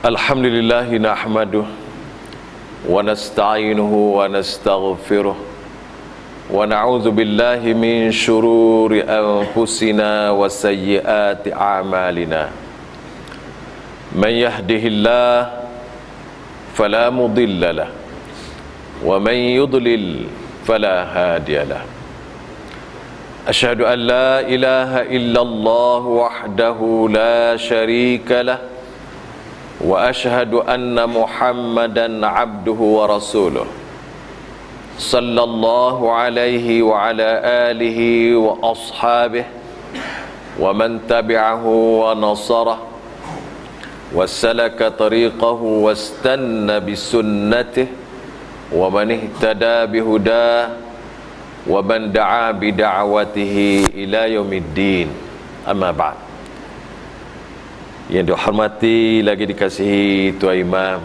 Alhamdulillah nahmaduh wa nasta'inuhu wa nastaghfiruh wa na'udzu billahi min shururi anfusina wa sayyiati a'malina. Man yahdihillah fala mudilla lah wa man yudlil fala hadiya lah. Asyhadu an la ilaha illallah wahdahu la syarika lah wa ashhadu anna Muhammadan abduhu wa rasuluh sallallahu alaihi wa ala alihi wa ashabihi wa man tabi'ahu wa nasarah wa salaka tariqahu wa istanna bisunnatihi wa man ihtada bihudah wa man da'a bida'watihi ila yaumiddin. Amma ba'd. Yang dihormati lagi dikasihi Tuan Imam,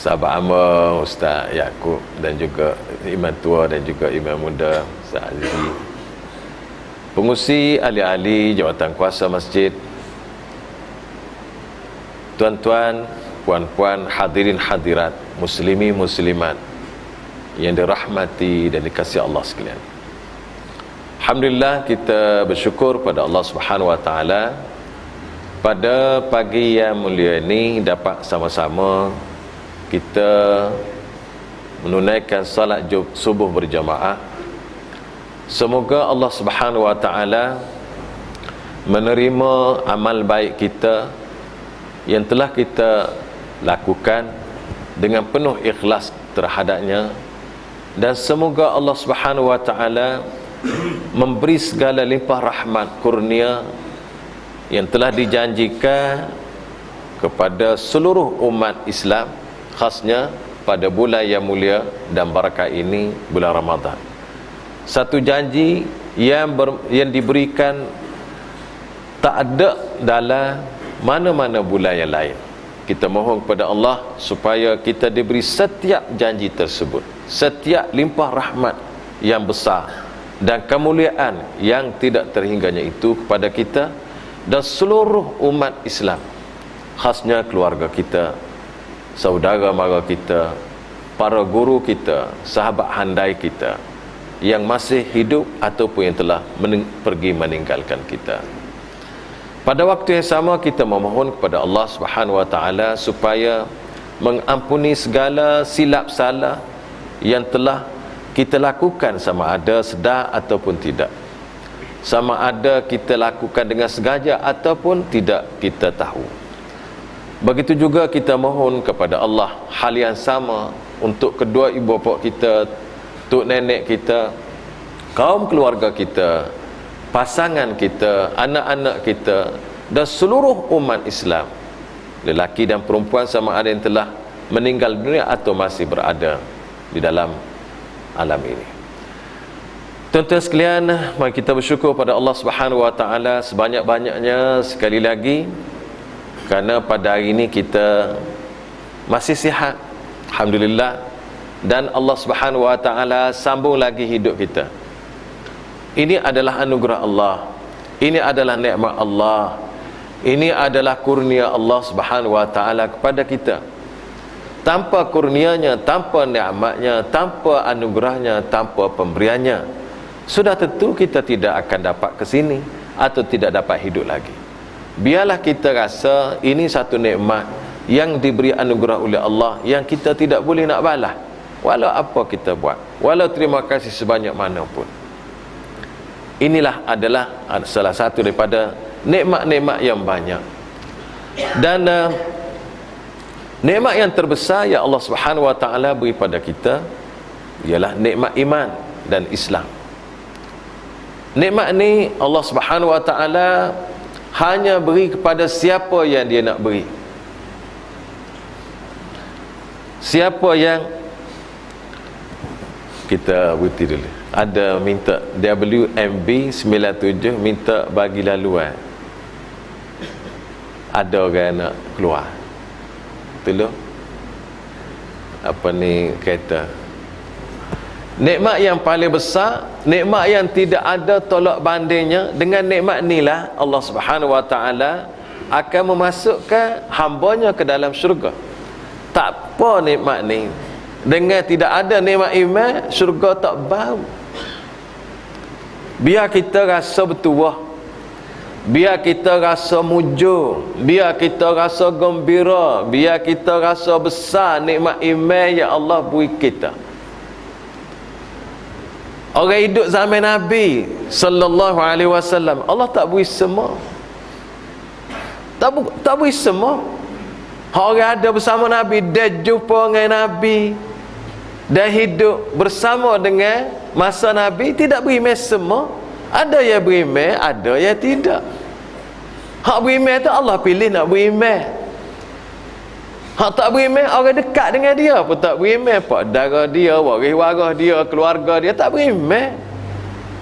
sahabat hamba Ustaz Yaakob, dan juga Imam Tua dan juga Imam Muda Ustaz Azizi, pengurusi ahli-ahli jawatan kuasa masjid, tuan-tuan, puan-puan, hadirin hadirat, muslimi muslimat yang dirahmati dan dikasihi Allah sekalian. Alhamdulillah, kita bersyukur pada Allah Subhanahu wa taala pada pagi yang mulia ini dapat sama-sama kita menunaikan salat subuh berjamaah. Semoga Allah Subhanahu wa taala menerima amal baik kita yang telah kita lakukan dengan penuh ikhlas terhadapnya, dan semoga Allah Subhanahu wa taala memberi segala limpah rahmat kurnia yang telah dijanjikan kepada seluruh umat Islam, khasnya pada bulan yang mulia dan barakah ini, bulan Ramadan. Satu janji yang diberikan tak ada dalam mana-mana bulan yang lain. Kita mohon kepada Allah supaya kita diberi setiap janji tersebut, setiap limpah rahmat yang besar dan kemuliaan yang tidak terhingganya itu kepada kita dan seluruh umat Islam, khasnya keluarga kita, saudara mara kita, para guru kita, sahabat handai kita yang masih hidup ataupun yang telah pergi meninggalkan kita. Pada waktu yang sama kita memohon kepada Allah Subhanahu wa taala supaya mengampuni segala silap salah yang telah kita lakukan, sama ada sedar ataupun tidak, sama ada kita lakukan dengan sengaja ataupun tidak kita tahu. Begitu juga kita mohon kepada Allah hal yang sama untuk kedua ibu bapa kita, tok nenek kita, kaum keluarga kita, pasangan kita, anak-anak kita, dan seluruh umat Islam, lelaki dan perempuan, sama ada yang telah meninggal dunia atau masih berada di dalam alam ini. Tuan-tuan sekalian, mari kita bersyukur pada Allah Subhanahu wa taala sebanyak-banyaknya sekali lagi kerana pada hari ini kita masih sihat, alhamdulillah, dan Allah Subhanahu wa taala sambung lagi hidup kita. Ini adalah anugerah Allah, ini adalah nikmat Allah, ini adalah kurnia Allah Subhanahu wa taala kepada kita. Tanpa kurnianya, tanpa nikmatnya, tanpa anugerahnya, tanpa pemberiannya, sudah tentu kita tidak akan dapat ke sini atau tidak dapat hidup lagi. Biarlah kita rasa ini satu nikmat yang diberi anugerah oleh Allah yang kita tidak boleh nak balas, walau apa kita buat, walau terima kasih sebanyak mana pun. Inilah adalah salah satu daripada nikmat-nikmat yang banyak. Dan nikmat yang terbesar yang Allah Subhanahu wa taala beri pada kita ialah nikmat iman dan Islam. Nikmat ni Allah Subhanahu wa taala hanya beri kepada siapa yang dia nak beri. Siapa yang kita berhenti dulu. Ada minta WMB 97 minta bagi laluan. Ada orang nak keluar. Betul? Apa ni kereta? Nikmat yang paling besar, nikmat yang tidak ada tolak bandingnya, dengan nikmat inilah Allah Subhanahu wa taala akan memasukkan hambanya ke dalam syurga. Tak apa nikmat ni, dengan tidak ada nikmat iman, syurga tak bau. Biar kita rasa bertuah, biar kita rasa mujur, biar kita rasa gembira, biar kita rasa besar nikmat iman yang Allah beri kita. Orang hidup zaman Nabi sallallahu alaihi wasallam, Allah tak beri semua. Tak beri semua. Orang ada bersama Nabi, dia jumpa dengan Nabi, dia hidup bersama dengan masa Nabi, tidak beriman semua. Ada yang beriman, ada yang tidak. Hak beriman tu Allah pilih nak beriman. Hak tak beriman, orang dekat dengan dia pun tak beriman. Pak dara dia, waris-waris dia, keluarga dia tak beriman.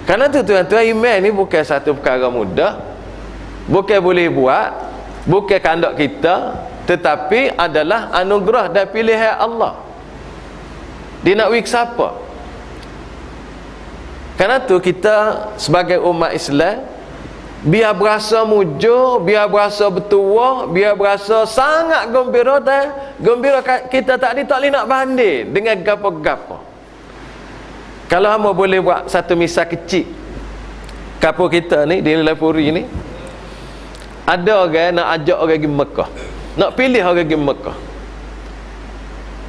Kerana tu tuan-tuan, iman ni bukan satu perkara mudah, bukan boleh buat, bukan kandak kita, tetapi adalah anugerah dan pilihan Allah. Dia nak beri siapa? Kerana tu kita sebagai umat Islam, biar berasa mujur, biar berasa bertuah, biar berasa sangat gembira, dan gembira kita tadi tak boleh nak banding dengan gapo-gapo. Kalau hamba boleh buat satu misal kecil, kampung kita ni di Lepuri ni, ada orang nak ajak orang pergi Mekah, nak pilih orang pergi Mekah,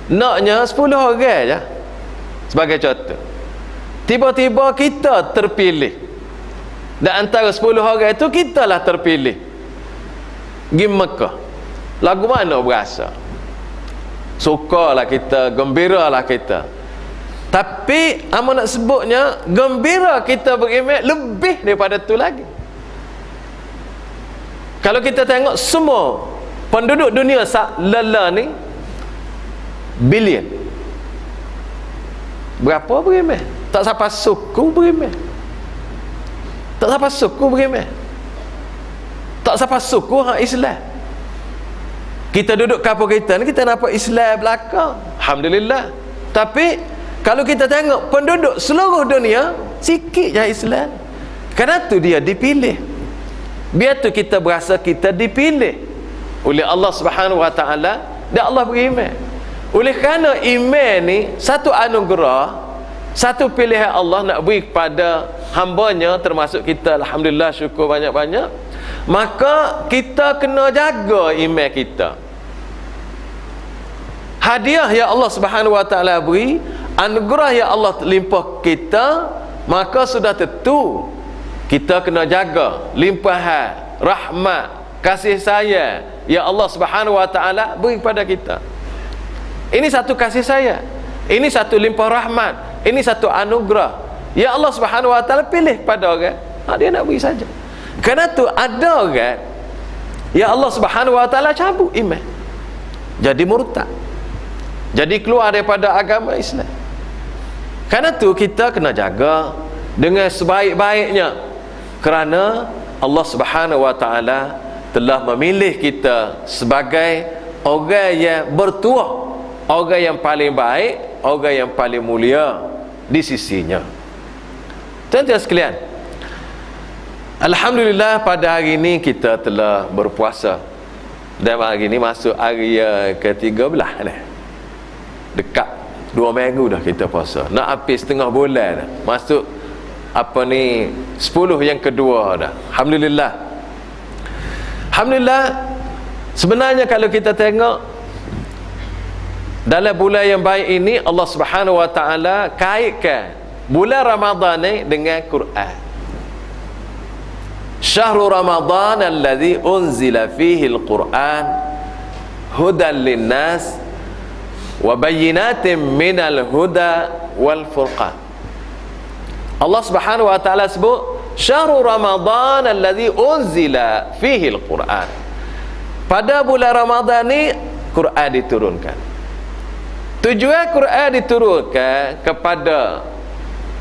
naknya 10 orang je sebagai contoh. Tiba-tiba kita terpilih, dan antara 10 orang itu kita lah terpilih pergi Mekah. Lagu mana berasa? Sukalah kita, gembiralah kita. Tapi amat nak sebutnya, gembira kita beriman lebih daripada tu lagi. Kalau kita tengok semua penduduk dunia lala ni bilion, berapa beriman? Tak sampai suku beriman. Tak sampai suku beriman. Tak sampai suku hak Islam. Kita duduk kampung kita ni, kita nampak Islam belakang, alhamdulillah. Tapi kalau kita tengok penduduk seluruh dunia, sikit je Islam. Kerana tu dia dipilih. Biar tu kita berasa kita dipilih oleh Allah Subhanahu Wa Taala, dan Allah beriman. Oleh kerana iman ni satu anugerah, satu pilihan Allah nak beri kepada hambanya, termasuk kita, alhamdulillah, syukur banyak-banyak. Maka kita kena jaga iman kita. Hadiah yang Allah Subhanahu Wa Taala beri, anugerah yang Allah limpah kita, maka sudah tentu kita kena jaga limpahan rahmat, kasih sayang yang Allah Subhanahu Wa Taala beri kepada kita. Ini satu kasih sayang, ini satu limpah rahmat, ini satu anugerah ya Allah Subhanahu Wa Taala pilih pada orang, dia nak beri saja. Kerana tu ada orang ya Allah Subhanahu Wa Taala cabut iman, jadi murtad, jadi keluar daripada agama Islam. Kerana tu kita kena jaga dengan sebaik-baiknya, kerana Allah Subhanahu Wa Taala telah memilih kita sebagai orang yang bertuah, orang yang paling baik, orang yang paling mulia di sisinya. Tuan-tuan sekalian, alhamdulillah pada hari ini kita telah berpuasa, dan hari ini masuk hari ke-13 dah. Dekat 2 minggu dah kita puasa, nak habis setengah bulan dah. Masuk apa ni 10 yang kedua dah. Alhamdulillah. Alhamdulillah. Sebenarnya kalau kita tengok dalam bulan yang baik ini, Allah Subhanahu Wa Taala kaitkan bulan Ramadan ni dengan Quran. Syahrul Ramadan alladhi unzila fihi al-Quran hudan lin-nas wa bayyinatin minal huda wal furqan. Allah Subhanahu Wa Taala sebut Syahrul Ramadan alladhi unzila fihi al-Quran. Pada bulan Ramadan ni Quran diturunkan. Tujuan Quran diturunkan kepada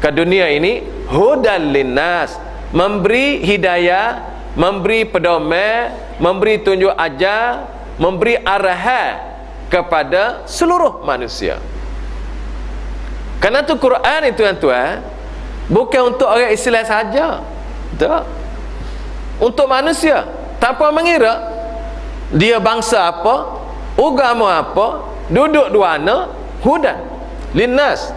ke dunia ini hudan linnas, memberi hidayah, memberi pedoman, memberi tunjuk ajar, memberi arahan kepada seluruh manusia. Kerana tu Quran itu tuan-tuan bukan untuk orang Islam saja, tak, untuk manusia, tanpa mengira dia bangsa apa, agama apa, duduk di mana, hudan linnas.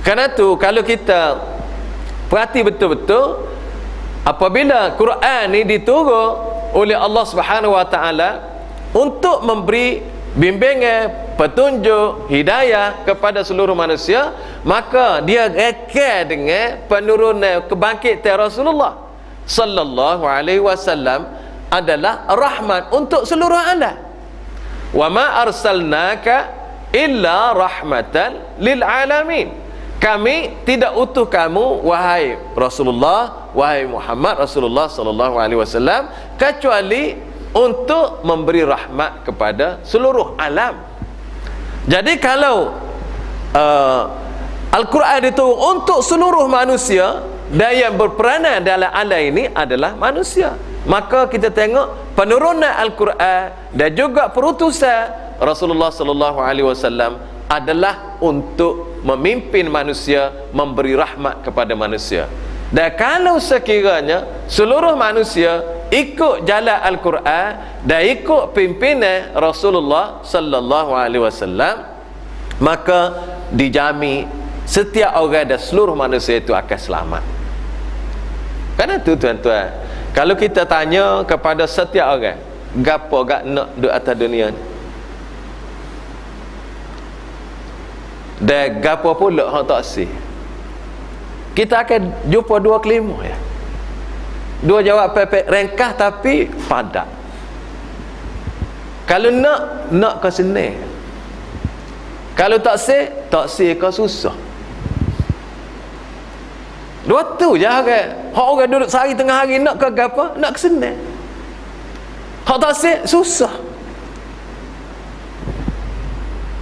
Karena tu kalau kita perhati betul-betul, apabila Quran ni diturun oleh Allah Subhanahu Wa Taala untuk memberi bimbingan, petunjuk, hidayah kepada seluruh manusia, maka dia reka dengan penurunan kebangkitan Rasulullah sallallahu alaihi wasallam adalah rahmat untuk seluruh alam. Wa ma arsalnaka illa rahmatan lil alamin. Kami tidak utuh kamu wahai Rasulullah, wahai Muhammad Rasulullah sallallahu alaihi wasallam, kecuali untuk memberi rahmat kepada seluruh alam. Jadi kalau Al-Quran diturun untuk seluruh manusia, dan yang berperanan dalam alam ini adalah manusia, maka kita tengok penurunan Al-Quran dan juga perutusan Rasulullah sallallahu alaihi wasallam adalah untuk memimpin manusia, memberi rahmat kepada manusia. Dan kalau sekiranya seluruh manusia ikut jalan Al-Quran dan ikut pimpinan Rasulullah sallallahu alaihi wasallam, maka dijamin setiap orang dan seluruh manusia itu akan selamat. Karena tu tuan-tuan, kalau kita tanya kepada setiap orang, gapo gak nak duduk atas dunia ni, dan gapo pula hang tak sih, kita akan jumpa dua kelima ya. Dua jawab pepek ringkas tapi padat. Kalau nak ke senang. Kalau tak sih ke susah. Dua tu je orang. Hak orang duduk sehari tengah hari nak ke apa? Nak ke senang. Hak tak sih susah.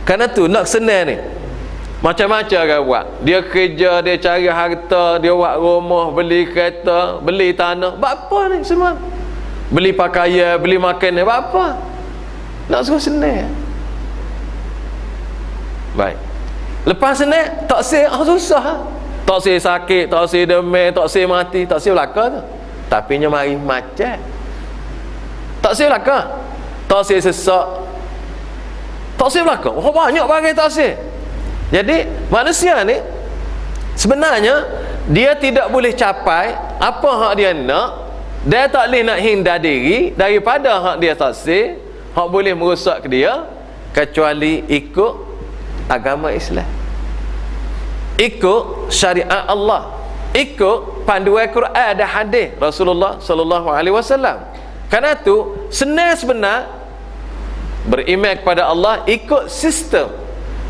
Kerana tu nak senang ni, macam-macam orang buat. Dia kerja, dia cari harta, dia buat rumah, beli kereta, beli tanah. Buat apa ni semua? Beli pakaian, beli makanan, buat apa? Nak suruh senang. Baik. Lepas senang, tak sih susah. Tak sih sakit, tak sih demam, tak sih mati, tak sih belaka tu. Tapi nya mari macam. Tak sih belaka. Tak sih sesak. Tak sih belaka. Oh, banyak bagai tak sih. Jadi manusia ni sebenarnya dia tidak boleh capai apa hak dia nak. Dia tak boleh nak hindar diri daripada hak dia tak sih, hak boleh merosak ke dia, kecuali ikut agama Islam, ikut syariat Allah, ikut panduan Quran dan hadis Rasulullah sallallahu alaihi wasallam. Karena tu senang sebenar beriman kepada Allah, ikut sistem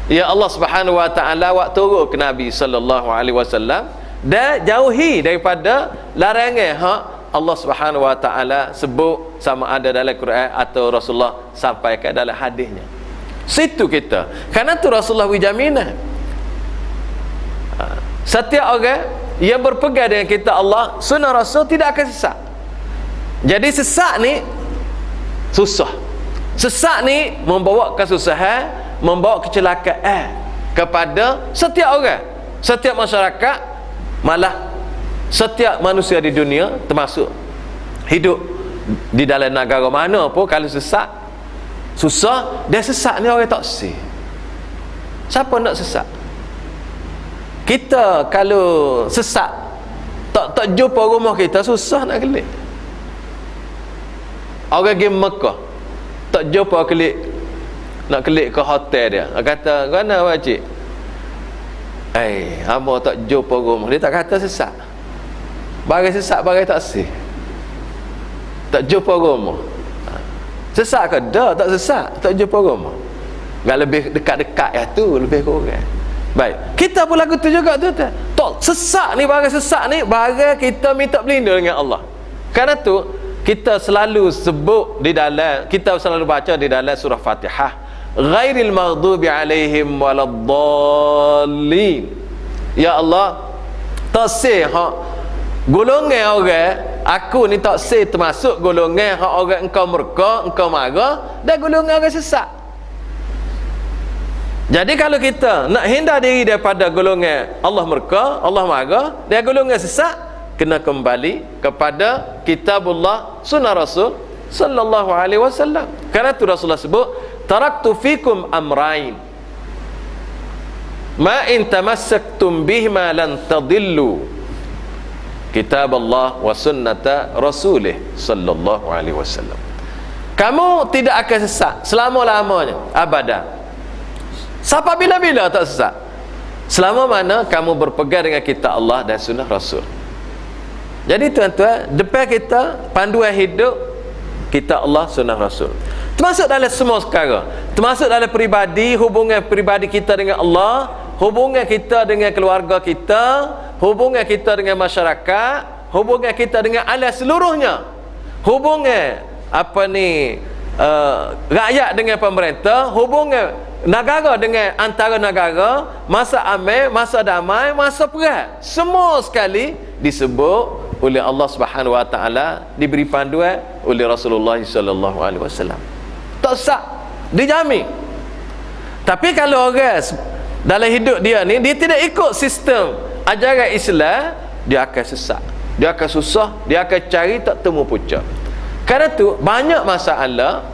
ya Allah Subhanahu wa taala waktu turun ke Nabi sallallahu alaihi wasallam, dan jauhi daripada larangan hak Allah Subhanahu wa taala sebut sama ada dalam Quran atau Rasulullah sampaikan dalam hadisnya. Situ kita. Karena tu Rasulullah wijamina. Setiap orang yang berpegang dengan kitab Allah, sunnah Rasul tidak akan sesat. Jadi sesat ni susah. Sesat ni membawa kesusahan, membawa kecelakaan kepada setiap orang, setiap masyarakat, malah setiap manusia di dunia, termasuk hidup di dalam negara mana pun. Kalau sesat, susah, dia sesat ni orang tak sih. Siapa nak sesat? Kita kalau sesat, tak jumpa rumah kita, susah nak kelik. Orang pergi Mekah, tak jumpa kelik, nak kelik ke hotel dia. Dia kata, "Mana wajib?" Hamba tak jumpa rumah. Dia tak kata sesat. Bagai sesat, bagai tak sih. Tak jumpa rumah. Sesat ke? Dah, tak sesat, tak jumpa rumah. Gak lebih dekat-dekat ya tu, lebih kurang. Baik, kita pun lagu tu juga tu. Tak sesat ni, bagai sesat ni, bagai kita minta berlindung dengan Allah. Karena tu kita selalu sebut di dalam, kita selalu baca di dalam surah Fatihah, ghairil maghdubi alaihim waladdallin. Ya Allah, tak sih hak golongan orang aku ni, tak sih termasuk golongan hak orang engkau murka, engkau marah, dan golongan orang sesat. Jadi kalau kita nak hindar diri daripada golongan Allah murka, Allah marah, dan golongan sesat, kena kembali kepada kitabullah, sunnah Rasul sallallahu alaihi wasallam. Karena itu Rasulullah sebut, taraktu fikum amrain ma in tamassaktum bihima lan tadillu, kitab Allah wa sunnata rasulih sallallahu alaihi wasallam. Kamu tidak akan sesat selama-lamanya, abadan. Sampai bila-bila tak sesat, selama mana kamu berpegang dengan kitab Allah dan sunnah Rasul. Jadi tuan-tuan, depan kita panduan hidup kitab Allah, sunnah Rasul. Termasuk dalam semua perkara, termasuk dalam peribadi, hubungan peribadi kita dengan Allah, hubungan kita dengan keluarga kita, hubungan kita dengan masyarakat, hubungan kita dengan alam seluruhnya, hubungan rakyat dengan pemerintah, hubungan negara dengan antara negara, masa aman, masa damai, masa perang, semua sekali disebut oleh Allah Subhanahu wa taala, diberi panduan oleh Rasulullah sallallahu alaihi wasallam. Tak sah, dijamin. Tapi kalau orang dalam hidup dia ni, dia tidak ikut sistem ajaran Islam, dia akan sesat, dia akan susah, dia akan cari tak temu puncak. Karena tu banyak masalah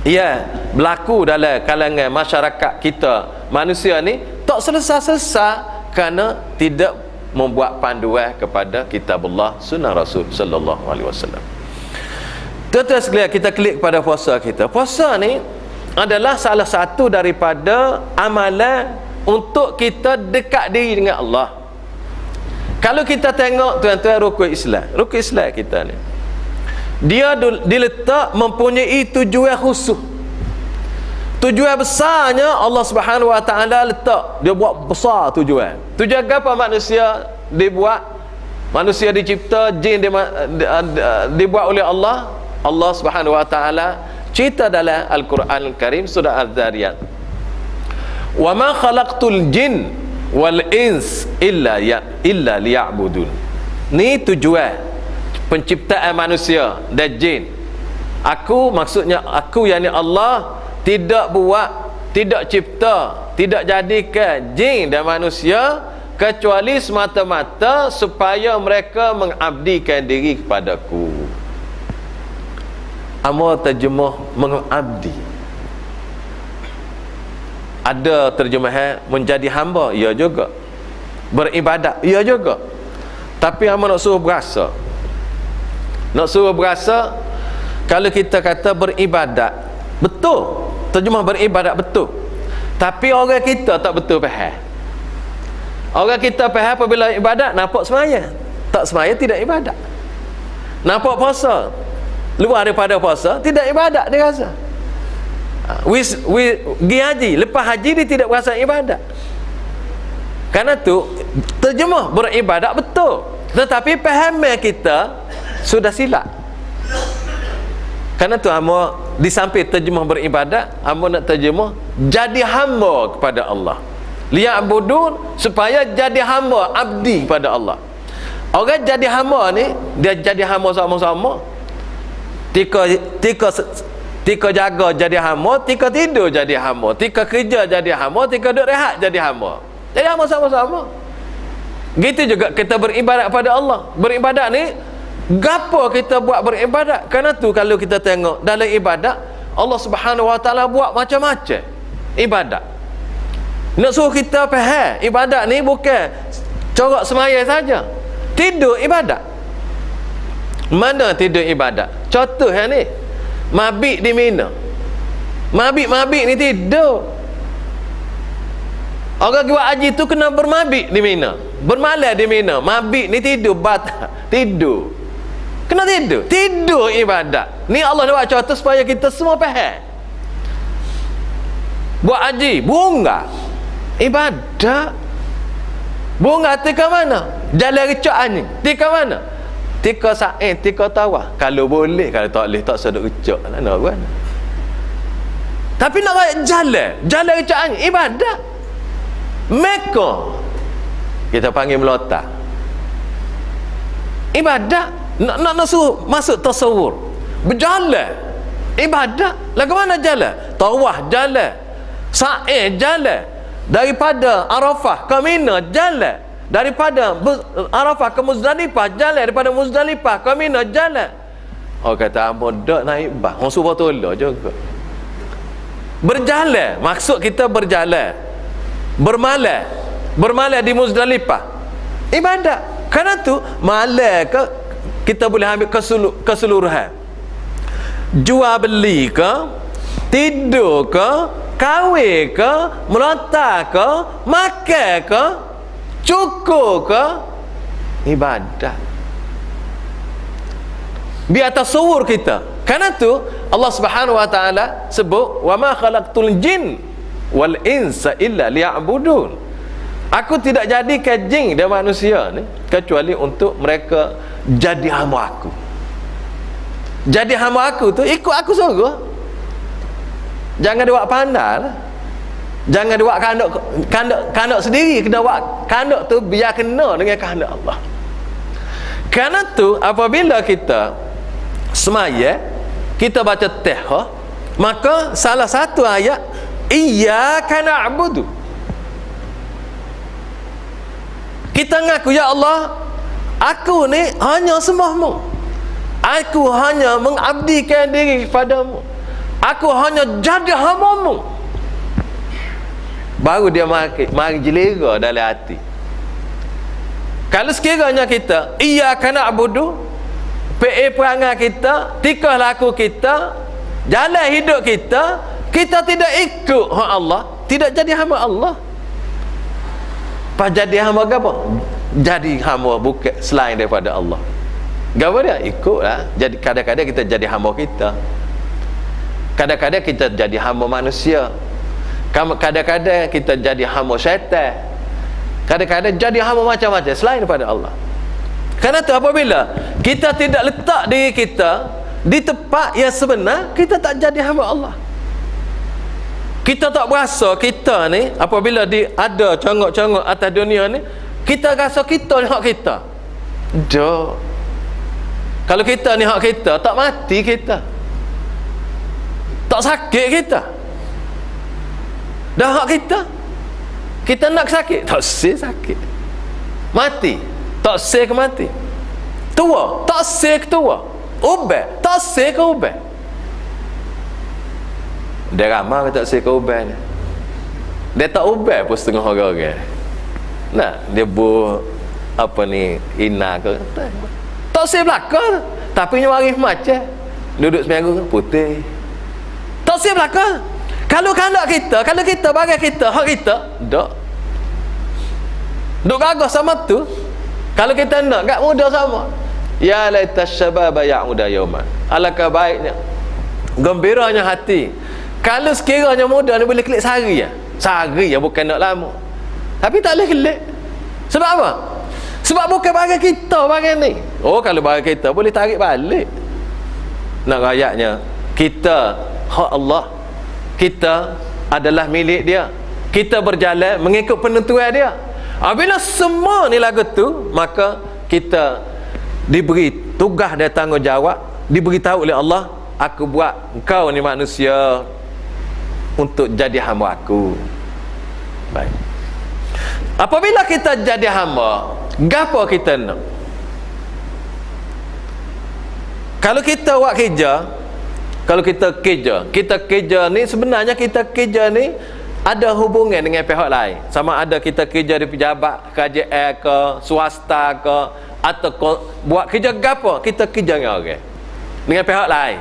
berlaku dalam kalangan masyarakat kita, manusia ni tak selesai-selesai kerana tidak membuat panduan kepada kitab Allah, sunnah Rasul sallallahu alaihi wasallam. Tuan-tuan sekalian, kita klik kepada puasa kita. Puasa ni adalah salah satu daripada amalan untuk kita dekat diri dengan Allah. Kalau kita tengok tuan-tuan rukun Islam kita ni, dia diletak mempunyai tujuan khusus. Tujuan besarnya Allah Subhanahu wa taala letak, dia buat besar tujuan. Tujuan apa manusia dibuat? Manusia dicipta, jin dibuat oleh Allah. Allah Subhanahu wa taala cerita dalam Al-Quran Al-Karim surah Az-Zariyat, wa ma khalaqtul jin wal ins illa liya'budun. Ni tujuan penciptaan manusia dan jin. Maksudnya aku yakni Allah tidak cipta, tidak jadikan jin dan manusia kecuali semata-mata supaya mereka mengabdikan diri kepadaku. Amal terjemah mengabdi. Ada terjemahan menjadi hamba, ya juga. Beribadat, ya juga. Tapi amal nak suruh berasa. Nak suruh berasa, kalau kita kata beribadat, betul. Terjemah beribadat betul. Tapi orang kita tak betul faham. Orang kita faham apabila ibadat, nampak semaya. Tak semaya, tidak ibadat. Nampak puasa, luar daripada puasa, tidak ibadat dia rasa. Pergi haji, lepas haji dia tidak berasa ibadat. Kerana tu terjemah beribadat betul, tetapi fahaman kita sudah silap. Kerana tu hamba di samping terjemah beribadat, hamba nak terjemah jadi hamba kepada Allah. Liya'budun, supaya jadi hamba, abdi kepada Allah. Orang jadi hamba ni, dia jadi hamba sama-sama. Tika jaga jadi hamba, tika tidur jadi hamba, tika kerja jadi hamba, tika duduk rehat jadi hamba. Jadi hamba sama-sama. Gitu juga kita beribadat kepada Allah. Beribadat ni, gapo kita buat beribadat? Kerana tu kalau kita tengok dalam ibadat, Allah Subhanahu wa taala buat macam-macam ibadat. Nak suruh kita faham, ibadat ni bukan corak semaya saja. Tidur ibadat. Mana tidur ibadat? Contoh yang ni, mabik di Mina. Mabik ni tidur. Orang buat haji tu kena bermabik di Mina, bermalam di Mina. Mabik ni tidur, tidur. Kena tidur ibadat. Ni Allah nak buat contoh supaya kita semua faham. Buat haji, bunga ibadat. Bunga tika mana? Jalan recak ni tika mana? Tika sa'in, tika tawah. Kalau boleh, kalau tak boleh, tak sedut recak nak buat. Tapi nak buat jalan recak ni ibadat. Mekah kita panggil melota, ibadat. Nak suruh masuk tasawur, berjalan ibadat. Lagu mana jalan? Tawah jalan, sa'i jalan, daripada Arafah ke Mina jalan, daripada Arafah ke Muzdalifah jalan, daripada Muzdalifah ke Mina jalan. Orang kata hamba dak naik bas, orang suruh tolak juga. Berjalan, maksud kita berjalan, bermalam di Muzdalifah ibadat. Kerana tu malam ke kita boleh ambil keseluruhan, jual beli ke, tidur ke, kahwin ke, melontar ke, makan ke, cukur ke, ibadat. Biar tasawur kita. Kerana tu Allah Subhanahu wa taala sebut wa ma khalaqtul jin wal insa illa liya'budun. Aku tidak jadikan jin dan manusia ni kecuali untuk mereka jadi hamba aku. Jadi hamba aku tu ikut aku suruh. Jangan dia buat pandai lah. Jangan dia buat kandak sendiri, kena buat kandak tu biar kena dengan kehendak Allah. Kerana tu apabila kita semaya, kita baca Taha, maka salah satu ayat iyyaka na'budu, kita ngaku ya Allah, aku ni hanya sembahmu, aku hanya mengabdikan diri kepadamu, aku hanya jadi hamba-Mu. Baru dia mari jelera dalam hati. Kalau sekiranya kita iyyaka na'budu, perangai kita, tingkah laku kita, jalan hidup kita, kita tidak ikut hak Allah, tidak jadi hamba Allah. Pas jadi hamba apa? Jadi hamba bukan selain daripada Allah. Gapo dia? Ikutlah. Jadi kadang-kadang kita jadi hamba kita. Kadang-kadang kita jadi hamba manusia. Kadang-kadang kita jadi hamba syaitan. Kadang-kadang jadi hamba macam-macam selain daripada Allah. Kerana tu apabila kita tidak letak diri kita di tempat yang sebenar, kita tak jadi hamba Allah. Kita tak berasa kita ni apabila ada congok-congok atas dunia ni, kita rasa kita ni hak kita. Dah. Kalau kita ni hak kita, tak mati kita, tak sakit kita, dah hak kita. Kita nak sakit, tak sakit. Mati, tak sih ke mati. Tua, tak sih ke tua. Ubah, tak sih ke ubah. Dia ramai tak sih ke ubah ni. Dia tak ubah pun setengah orang-orang. Nah, dia buat apa ni, ina ke, tak sih belakang, tapi waris macam duduk seminggu putih. Tak sih belakang. Kalau kandak kita, kalau kita bagi kita hak kita, dak. Duk gagah sama tu. Kalau kita nak gak muda sama. Ya laita syababa ya'uda yawman. Alangkah baiknya, gembiranya hati kalau sekiranya muda ni boleh klik sehari ya. Sehari ya, bukan nak lama. Tapi tak boleh klik. Sebab apa? Sebab bukan bagi kita bagi ni. Oh, kalau bagi kita boleh tarik balik. Nak ayatnya, kita hak Allah, kita adalah milik dia, kita berjalan mengikut penentuan dia. Apabila semua ni lagu tu, maka kita diberi tugas dan tanggungjawab, diberitahu oleh Allah, aku buat engkau ni manusia untuk jadi hamba aku. Baik. Apabila kita jadi hamba, gapo kita nak? Kalau kita buat kerja, kalau kita kerja ni sebenarnya kita kerja ni ada hubungan dengan pihak lain. Sama ada kita kerja di pejabat kerajaan ke, swasta ke, atau buat kerja gapo, kita kerja dengan orang, dengan pihak lain.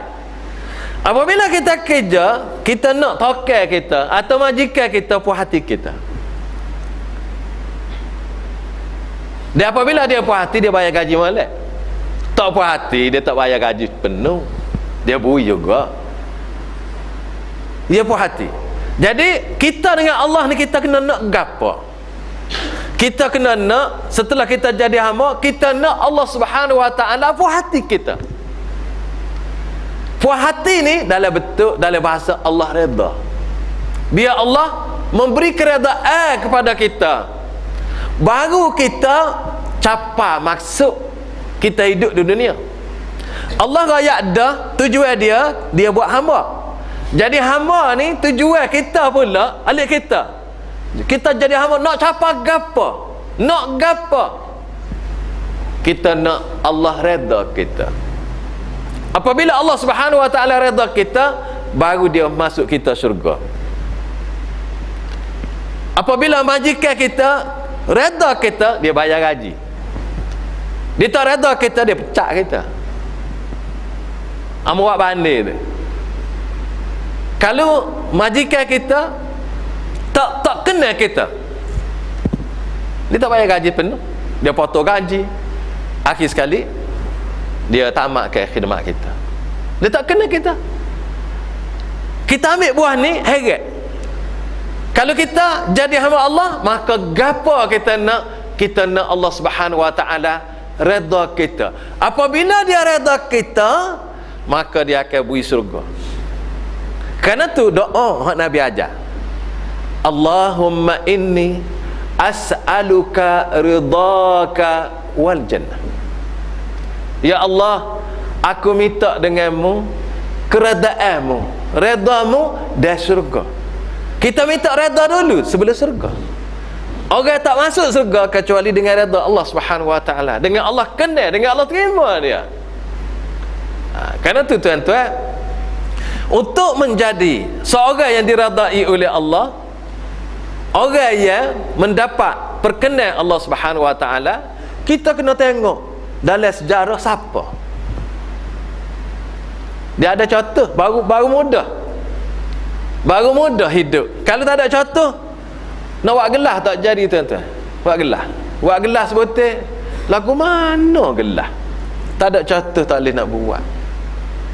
Apabila kita kerja, kita nak tokai kita atau majikan kita puas hati kita. Dan apabila dia puas hati, dia bayar gaji molek. Tak puas hati, dia tak bayar gaji penuh, dia bui juga. Dia puas hati. Jadi kita dengan Allah ni, kita kena nak gapo? Kita kena nak, setelah kita jadi hamba, kita nak Allah Subhanahu wa taala puas hati kita. Puas hati ni dalam bentuk, dalam bahasa Allah redha. Biar Allah memberi keredaan kepada kita, baru kita capai maksud kita hidup di dunia. Allah rakyat dah tujuan dia buat hamba. Jadi hamba ni tujuan kita pula, alik kita. Kita jadi hamba nak capai gapo? Nak gapo? Kita nak Allah redha kita. Apabila Allah Subhanahu wa taala redha kita, baru dia masuk kita syurga. Apabila majikan kita redha kita, dia bayar gaji. Dia tak redha kita, dia pecat kita. Amuak banding tu. Kalau majikan kita tak kenal kita, dia tak bayar gaji penuh, dia potong gaji. Akhir sekali dia tamatkan khidmat kita. Dia tak kenal kita. Kita ambil buah ni heret. Kalau kita jadi hamba Allah, maka gapo kita nak? Kita nak Allah Subhanahu wa taala redha kita. Apabila dia redha kita, maka dia akan beri syurga. Kerana tu doa hak Nabi ajar. Allahumma inni as'aluka ridhaka wal jannah. Ya Allah, aku minta denganmu keredaanmu, redamu dan syurga. Kita minta reda dulu sebelum syurga. Orang tak masuk syurga kecuali dengan reda Allah Subhanahu wa taala. Dengan Allah kenal, dengan Allah terima dia. Kerana tu tuan-tuan, untuk menjadi seorang yang diredai oleh Allah, orang yang mendapat perkenan Allah Subhanahu wa taala, kita kena tengok dalam sejarah siapa. Dia ada contoh baru mudah hidup. Kalau tak ada contoh, nak buat gelas tak jadi tuan-tuan. Buat gelas sebotol, lagu mana gelas? Tak ada contoh, tak boleh nak buat.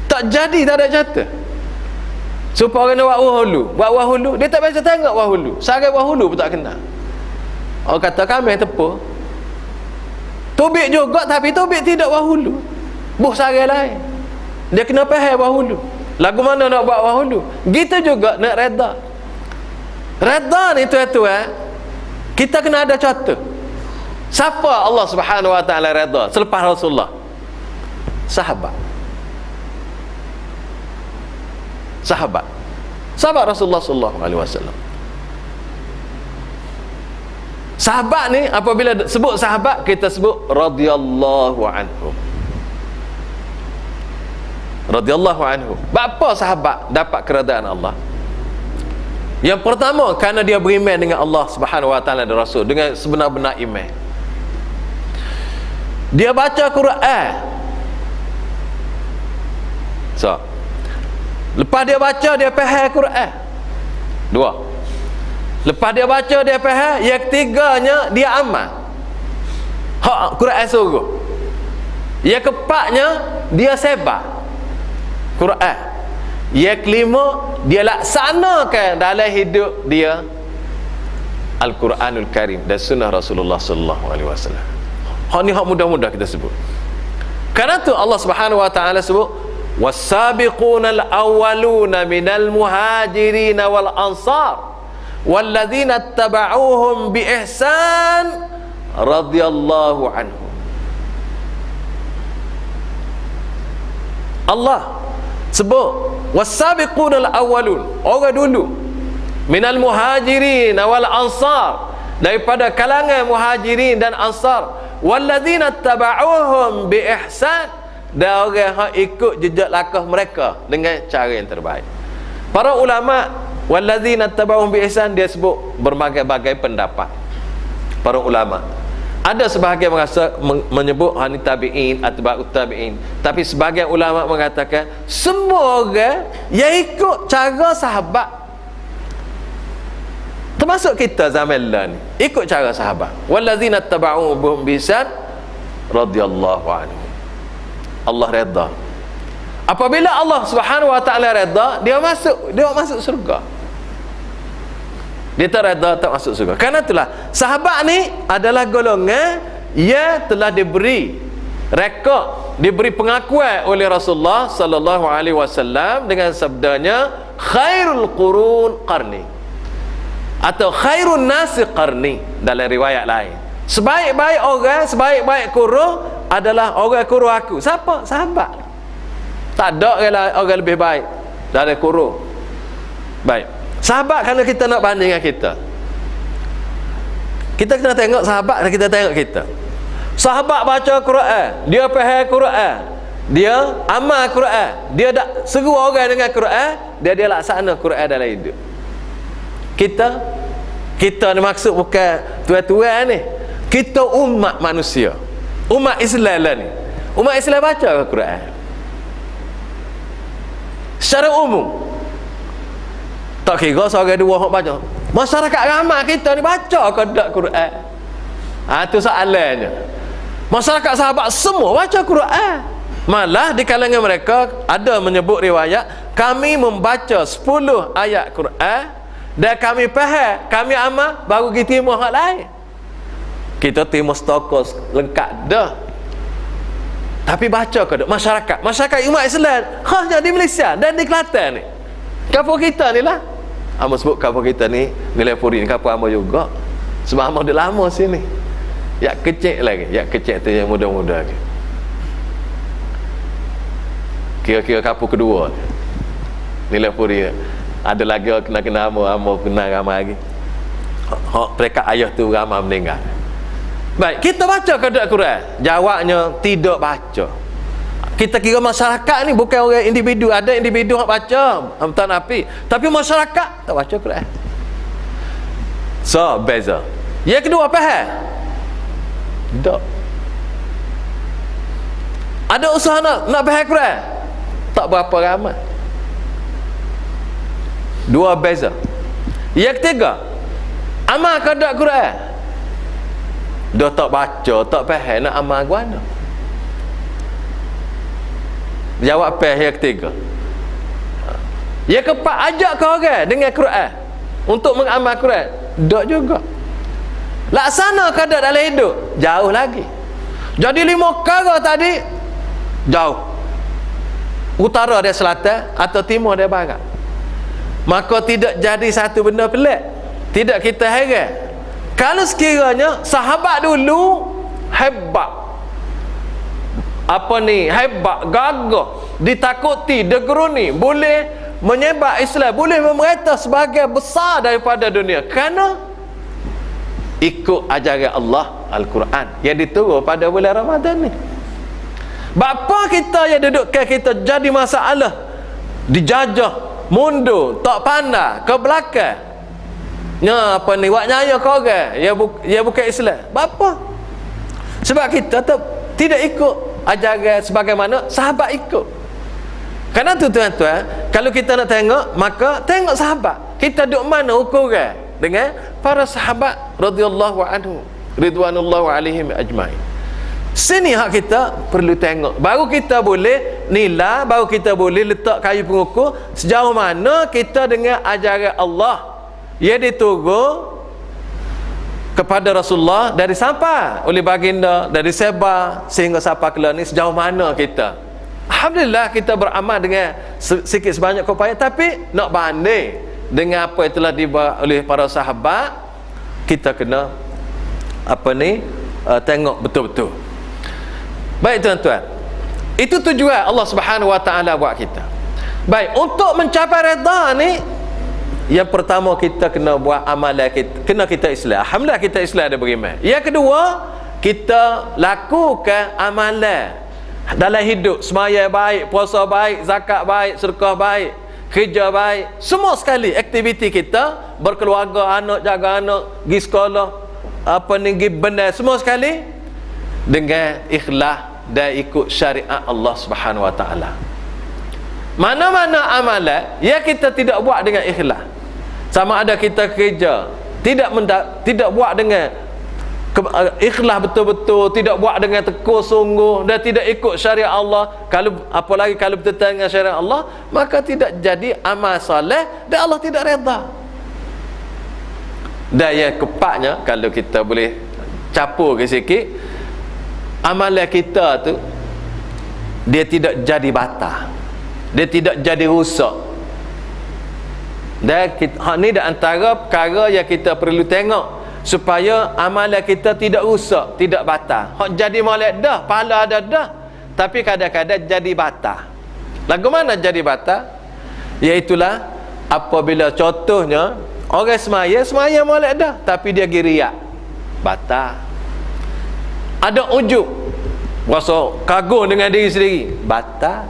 Tak jadi, tak ada contoh. Supaya orang nak buat wahulu, dia tak biasa tengok wahulu. Sarai wahulu pun tak kenal. Orang kata kami tepuk tubik juga, tapi tubik tidak wahulu. Buh sarai lain. Dia kena faham wahulu. Lagu mana nak buat wahulu. Kita juga nak reda. Reda ni tuan-tuan, kita kena ada contoh. Siapa Allah Subhanahu wa taala reda selepas Rasulullah? Sahabat Rasulullah sallallahu alaihi wasallam. Sahabat ni, apabila sebut sahabat, kita sebut radhiyallahu anhu. Radhiyallahu anhu. Apa sahabat dapat keredaan Allah? Yang pertama, kerana dia beriman dengan Allah Subhanahu wa taala dan Rasul dengan sebenar-benar iman. Dia baca Quran. Lepas dia baca, dia faham Quran. 2. Lepas dia baca, dia faham. Yang ketiganya, dia amal hak Quran suruh. Yang keempatnya, dia sebar Quran. Yang kelima, dia laksanakan dalam hidup dia Al-Quranul Karim dan sunnah Rasulullah sallallahu alaihi wasallam. Hak ni hak mudah-mudah kita sebut. Kerana tu Allah Subhanahu wa taala sebut was-sabiqunal awwaluna minal muhajirin wal ansar walladzina ittaba'uuhum bi ihsan radhiyallahu anhum. Allah sebut was-sabiqunal awwalun, orang dulu, minal muhajirin wal ansar, daripada kalangan muhajirin dan ansar, walladzina tabauhum bi ihsan, dan orang yang ikut jejak langkah mereka dengan cara yang terbaik. Para ulama walladzina tabauhum bi ihsan, dia sebut berbagai-bagai pendapat para ulama. Ada sebahagian menyebut hani tabi'in, atba'ut tabi'in, tapi sebahagian ulama mengatakan semua orang yang ikut cara sahabat, termasuk kita zaman lah ni, ikut cara sahabat. Wallazina tabauhum bi ihsan radhiyallahu anhu. Allah redha. Apabila Allah Subhanahu wa taala redha, dia masuk surga. Dia tak redha, tak masuk surga. Karena itulah sahabat ni adalah golongan yang telah diberi rekod, diberi pengakuan oleh Rasulullah sallallahu alaihi wasallam dengan sabdanya khairul qurun qarni, atau khairun nasi qarni dalam riwayat lain. Sebaik-baik orang, sebaik-baik kurun adalah orang kurun aku. Siapa? Sahabat. Tak ada orang lebih baik dari kurun. Baik. Sahabat, kalau kita nak banding dengan kita kena tengok sahabat dan kita tengok kita. Sahabat baca Quran, dia faham Quran, dia amal Quran, dia dak seru orang dengan Quran, dia laksana Quran dalam hidup. Kita ni maksud bukan tuan-tuan ni, kita umat manusia, umat Islam lah ni. Umat Islam baca Quran secara umum, tak kira seorang dua hok baca. Masyarakat ramai kita ni baca ke tak Quran? Tu soalannya. Masyarakat sahabat semua baca Quran. Malah di kalangan mereka ada menyebut riwayat, kami membaca 10 ayat Quran dan kami faham, kami amal, baru kita terima hak lain. Kita terima stokos lengkap dah. Tapi baca ke tak masyarakat umat Islam khasnya di Malaysia dan di Kelantan ni, kampung kita ni lah. Amo sebut kampung kita ni Ngelapuri ni kampung amo juga, sebab amo dah lama sini. Yak kecil lagi, yak kecil tu yang muda-muda lagi. Kira-kira kampung kedua Ngelapuri. Ada lagi orang kenal amo kenal ramai lagi. Mereka ayah tu ramai meninggal. Baik, kita baca ke tak Quran? Jawabnya tidak baca. Kita kira masyarakat ni bukan orang individu. Ada individu yang baca tak napi, tapi masyarakat tak baca Quran. So beza. Yang kedua, faham? Tak. Ada usaha nak faham Quran? Tak berapa ramai. Dua beza. Yang ketiga, amal ke tak Quran? Dah tak baca, tak faham nak amal guana. Jawab apa yang ketiga? Yang keempat, ajak ke orang dengan Quran untuk mengamal Quran? Tak juga. Laksana ke tak dalam hidup? Jauh lagi. Jadi 5 perkara tadi jauh, utara dan selatan atau timur dan barat. Maka tidak jadi satu benda pelik. Tidak kita heran kalau sekiranya sahabat dulu hebat, hebat, gagah, ditakuti, digeruni, boleh menyebar Islam, boleh memerintah sebagai besar daripada dunia, kerana ikut ajaran Allah Al-Quran yang diturun pada bulan Ramadan ni. Bapa kita yang dudukkan kita jadi masalah, dijajah, mundur, tak pandai, ke belakang, buat nyaya kau orang ya bukan Islam. Bapa? Sebab kita tidak ikut ajaran sebagaimana sahabat ikut. Kerana tu tuan-tuan, kalau kita nak tengok, maka tengok sahabat. Kita duduk mana ukuran dengan para sahabat radhiyallahu anhu, ridwanullahu alaihim ajmain. Sini hak kita perlu tengok, baru kita boleh nilai, baru kita boleh letak kayu pengukur sejauh mana kita dengan ajaran Allah yang diturun kepada Rasulullah dari sampai oleh baginda, dari sebar sehingga sampai ke ni, sejauh mana kita. Alhamdulillah kita beramal dengan sikit sebanyak upaya, tapi nak banding dengan apa yang telah dibuat oleh para sahabat, kita kena tengok betul-betul. Baik tuan-tuan, itu tujuan Allah Subhanahu Wa Taala buat kita. Baik, untuk mencapai redha ni, yang pertama kita kena buat amalan kita, kena kita Islam. Alhamdulillah kita Islam ada beriman. Yang kedua, kita lakukan amalan dalam hidup, semaya baik, puasa baik, zakat baik, sedekah baik, kerja baik, semua sekali aktiviti kita, berkeluarga, anak, jaga anak, pergi sekolah, pergi benar, semua sekali dengan ikhlas dan ikut syariat Allah Subhanahu Wa Taala. Mana-mana amalan yang kita tidak buat dengan ikhlas, sama ada kita kerja tidak buat dengan ikhlas betul-betul, tidak buat dengan tekun sungguh dan tidak ikut syariat Allah, apalagi kalau bertentangan dengan syariat Allah, maka tidak jadi amal soleh dan Allah tidak redha. Dan yang keempatnya, kalau kita boleh capur ke sikit, amalan kita tu dia tidak jadi batal, dia tidak jadi rosak. Dan ni di antara perkara yang kita perlu tengok supaya amalan kita tidak rusak, tidak batal. Hak jadi molek dah, pahala ada dah, tapi kadang-kadang jadi batal. Lagu mana jadi batal? Iaitulah apabila contohnya orang semaya molek dah, tapi dia giriak, batal. Ada ujub, rasa kagum dengan diri sendiri, batal.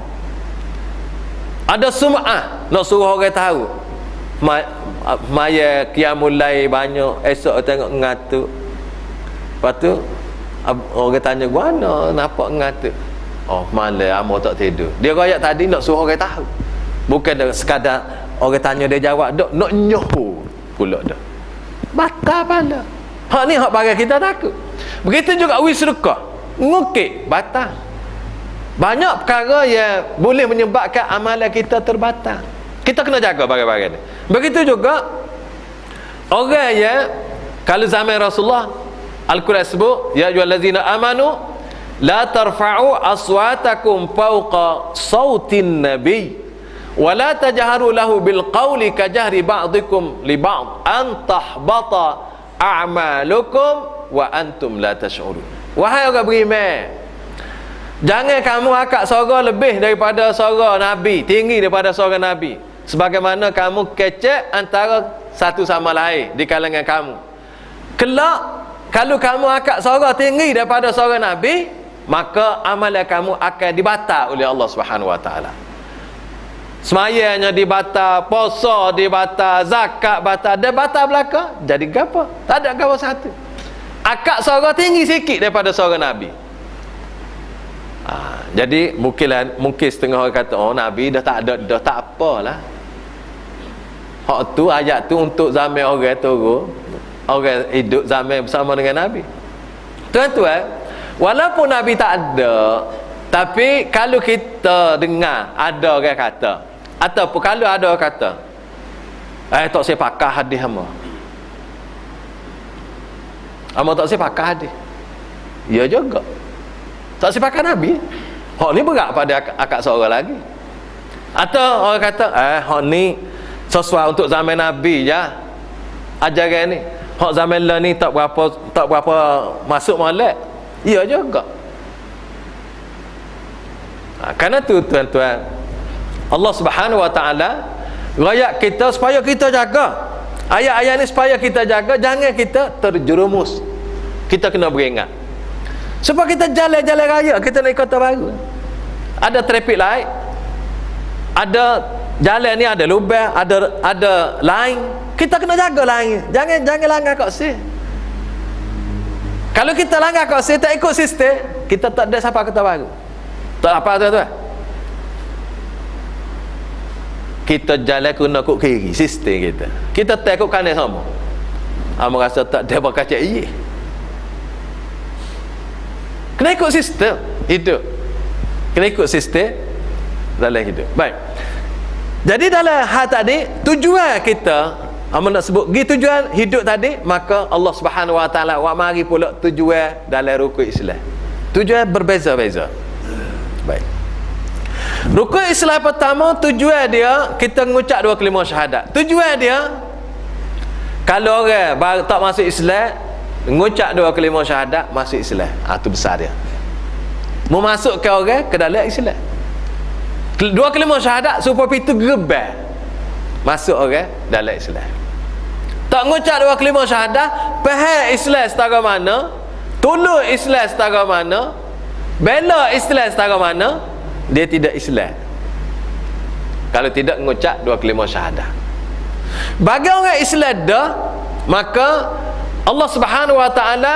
Ada sum'ah, nak suruh orang tahu maya qiyamul lail banyak, esok tengok ngatuk. Lepas tu orang tanya, "Mana nampak ngatuk?" "Oh, malam amo tak tidur." Dia royak tadi nak suruh orang tahu. Bukan sekadar orang tanya dia jawab, dok nak nyoh pula dah. Batal pala. Hak ni hak bagai kita takut. Begitu juga wisrukah, ngukit, batal. Banyak perkara yang boleh menyebabkan amalan kita terbatal. Kita kena jaga bagai-bagai ni. Begitu juga orang yang kalau zaman Rasulullah, Al-Quran sebut, "Ya ayyuhallazina amanu la tarfa'u aswatakum fawqa sautin nabi wa la tajharu lahu bil qawli ka jahri ba'dikum li ba'd an tahbata a'malukum wa antum la tash'urun." Wahai orang beriman, jangan kamu akak suara lebih daripada suara Nabi, tinggi daripada suara Nabi, sebagaimana kamu kecek antara satu sama lain di kalangan kamu. Kelak kalau kamu akak suara tinggi daripada suara Nabi, maka amalan kamu akan dibatal oleh Allah Subhanahu Wa Taala. Semayanya dibatal, puasa dibatal, zakat batal, dia batal belaka. Jadi gapo? Tak ada gapo satu. Akak suara tinggi sikit daripada suara Nabi. Jadi mungkin setengah orang kata, "Oh, Nabi dah tak ada, dah tak apalah." Hak tu, ayat tu untuk zaman orang turun, orang hidup zaman bersama dengan Nabi. Tuan-tuan, walaupun Nabi tak ada, tapi kalau kita dengar ada orang kata, ataupun kalau ada orang kata, tak saya pakai hadis hama, tak saya pakai hadis, ya juga tak saya pakai Nabi. Hak ni berat pada akak seorang lagi. Atau orang kata, hak ni sesuai untuk zaman Nabi je ajaran ni, hak zaman lah ni tak berapa masuk molek. Ya juga. Kerana tu tuan-tuan, Allah Subhanahu Wa Taala rakyat kita supaya kita jaga ayat-ayat ni, supaya kita jaga, jangan kita terjerumus. Kita kena beringat supaya kita jalan-jalan raya, kita naik kota baru, ada traffic light, ada jalan ni ada lubang, ada line, kita kena jaga line. Jangan langgar kat sini. Kalau kita langgar kat sini, tak ikut sistem, kita tak ada sampai kota baru. Tak apa tuan-tuan. Kita jalan kena ikut kiri sistem kita. Kita tak ikut kanan sama. Amo rasa tak ada berkacak iya. Kena ikut sistem hidup. Kena ikut sistem dalam hidup. Baik. Jadi dalam hal tadi, tujuan kita, amun nak sebut tujuan hidup tadi, maka Allah Subhanahu Wa Taala wa mari pula tujuan dalam rukun Islam. Tujuan berbeza-beza. Baik. Rukun Islam pertama, tujuan dia kita mengucap dua kalimah syahadat. Tujuan dia, kalau orang tak masuk Islam, mengucap dua kalimah syahadat, masuk Islam. Itu besar dia. Memasukkan orang ke dalam Islam. Dua kalimah syahadat supaya pintu gerbang masuk orang dalam Islam. Tak mengucap dua kalimah syahadat, faham Islam setara mana, tolong Islam setara mana, bela Islam setara mana, dia tidak Islam kalau tidak mengucap dua kalimah syahadat. Bagi orang Islam dah, maka Allah Subhanahu Wa Taala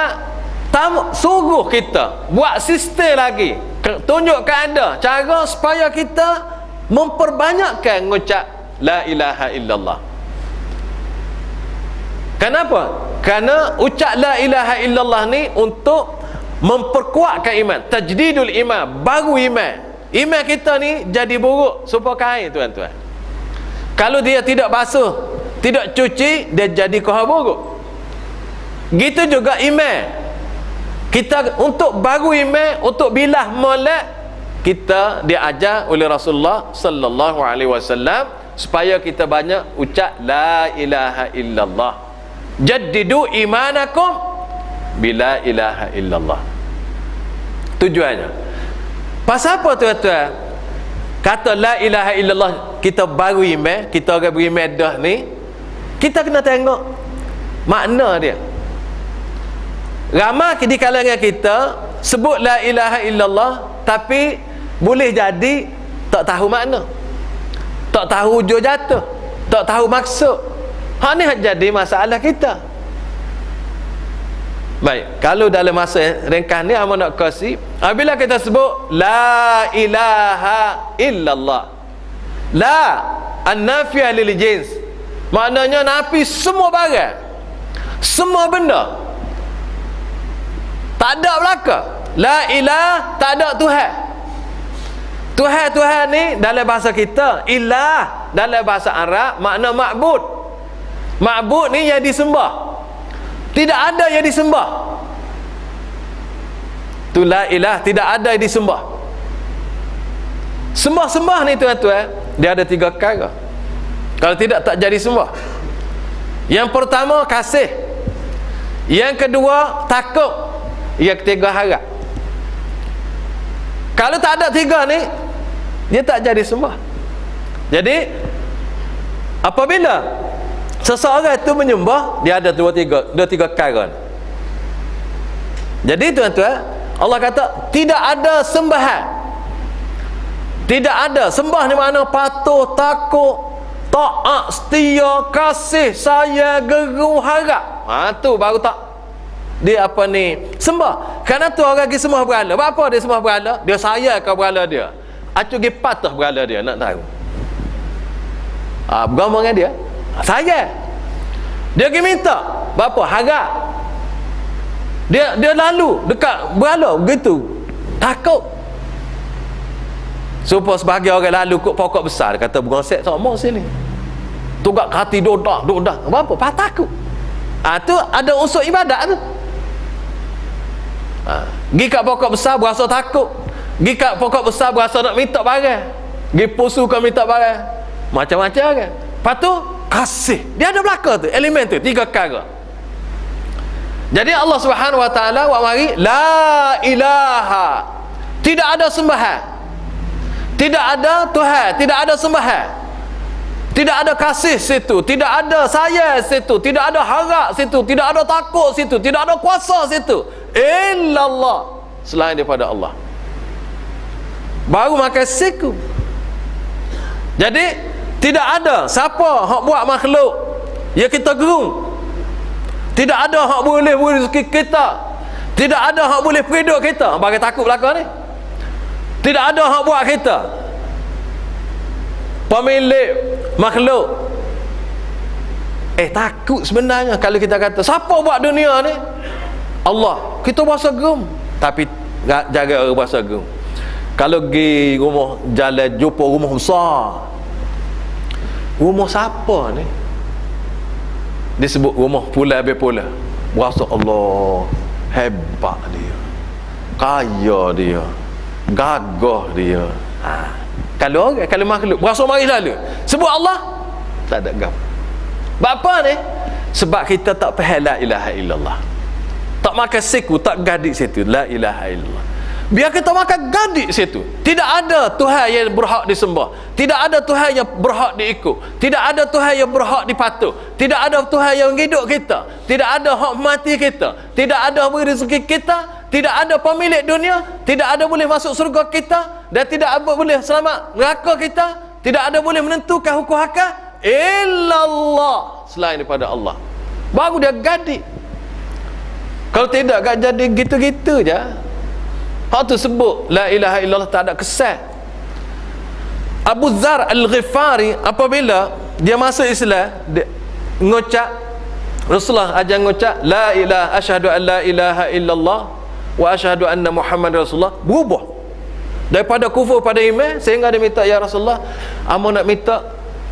suruh kita buat sistem lagi, tunjukkan ada cara supaya kita memperbanyakkan mengucap la ilaha illallah. Kenapa? Kerana ucap la ilaha illallah ni untuk memperkuatkan iman, tajdidul iman, baru iman. Iman kita ni jadi buruk supaya kain tuan-tuan. Kalau dia tidak basuh, tidak cuci, dia jadi kohar buruk. Gitu juga iman kita, untuk baru iman, untuk bilah molek, kita diajar oleh Rasulullah sallallahu alaihi wasallam supaya kita banyak ucap la ilaha illallah. Jaddidu imanakum bila ilaha illallah. Tujuannya pasal apa tuan-tuan? Kata la ilaha illallah, kita baru iman, kita orang beriman dah ni, kita kena tengok makna dia. Ramai di kalangan kita sebut la ilaha illallah tapi boleh jadi tak tahu makna, tak tahu hujung jatuh, tak tahu maksud. Hak ni jadi masalah kita. Baik, kalau dalam masa ringkas ni amat nak kasih, apabila kita sebut la ilaha illallah, la an-nafiyah lil jins, maknanya nafi semua barang, semua benda, tak ada belaka. La ilah, tak ada Tuhan. Tuhan ni dalam bahasa kita, ilah dalam bahasa Arab makna ma'bud. Ma'bud ni yang disembah, tidak ada yang disembah. Tu la ilah, tidak ada yang disembah. Sembah-sembah ni tuan-tuan, dia ada 3 perkara. Kalau tidak, tak jadi sembah. Yang pertama kasih, yang kedua takut, yang ketiga harap. Kalau tak ada 3 ni, dia tak jadi sembah. Jadi apabila seseorang itu menyembah, dia ada dua tiga perkara. Jadi tuan-tuan, Allah kata tidak ada sembahan, tidak ada. Sembah ni makna patuh, takut, taat, setia, kasih, sayang, geru, harap. Tu baru tak dia apa ni sembah. Kerana tu orang pergi sembah berhala. Apa dia sembah berhala? Dia sayang ke berhala dia, acu pergi patah berhala dia, nak tahu bergama dengan dia, sayang. Dia pergi minta apa? Harap. Dia lalu dekat berhala begitu, takut. Supaya sebahagian orang lalu kot pokok besar, dia kata bergosek sama sini, tugak hati dodah apa? Pak takut. Tu ada unsur ibadat tu. Pergi kat pokok besar berasa takut, pergi kat pokok besar berasa nak minta barang, pergi pusu kau minta barang, macam-macam kan. Lepas tu kasih, dia ada belaka tu, elemen tu, 3 perkara. Jadi Allah Subhanahu Wa Taala buat mari la ilaha, tidak ada sembahan, tidak ada Tuhan, tidak ada sembahan, tidak ada kasih situ, tidak ada sayang situ, tidak ada harap situ, tidak ada takut situ, tidak ada kuasa situ, illallah, selain daripada Allah. Baru makan siku. Jadi tidak ada siapa hak buat makhluk ya kita gerung, tidak ada hak boleh rezeki kita, tidak ada hak boleh periduk kita. Bagi takut belaka ni, tidak ada hak buat kita pemilik makhluk. Takut sebenarnya kalau kita kata siapa buat dunia ni? Allah. Kita berasa geram, tapi jaga orang berasa geram. Kalau pergi rumah jalan jumpa rumah besar, rumah siapa ni? Disebut rumah pula habis pula, berasa Allah hebat dia, kaya dia, gagah dia. Kalau orang, kalau makhluk berasa mari lalu sebut Allah, tak ada gam. Apa ni? Sebab kita tak faham la ilaha illallah, tak makan siku, tak gadik situ la ilaha illallah. Biar kita makan gadik situ, tidak ada Tuhan yang berhak disembah, tidak ada Tuhan yang berhak diikut, tidak ada Tuhan yang berhak dipatuh, tidak ada Tuhan yang hidup kita, tidak ada hak mati kita, tidak ada beri rezeki kita, tidak ada pemilik dunia, tidak ada boleh masuk surga kita, dan tidak ada boleh selamat neraka kita, tidak ada boleh menentukan hukum hakam illallah, selain daripada Allah. Baru dia gadik. Kalau tidak, gak jadi gitu-gitu je. Hak tu sebut la ilaha illallah, tak ada kesan. Abu Dzar Al-Ghifari apabila dia masuk Islam, dia ngucap, Rasulullah ajar ngucap la ilaha, asyhadu an la ilaha illallah wa asyhadu anna Muhammad Rasulullah, berubah daripada kufur pada iman, sehingga dia minta, ya Rasulullah, amo nak minta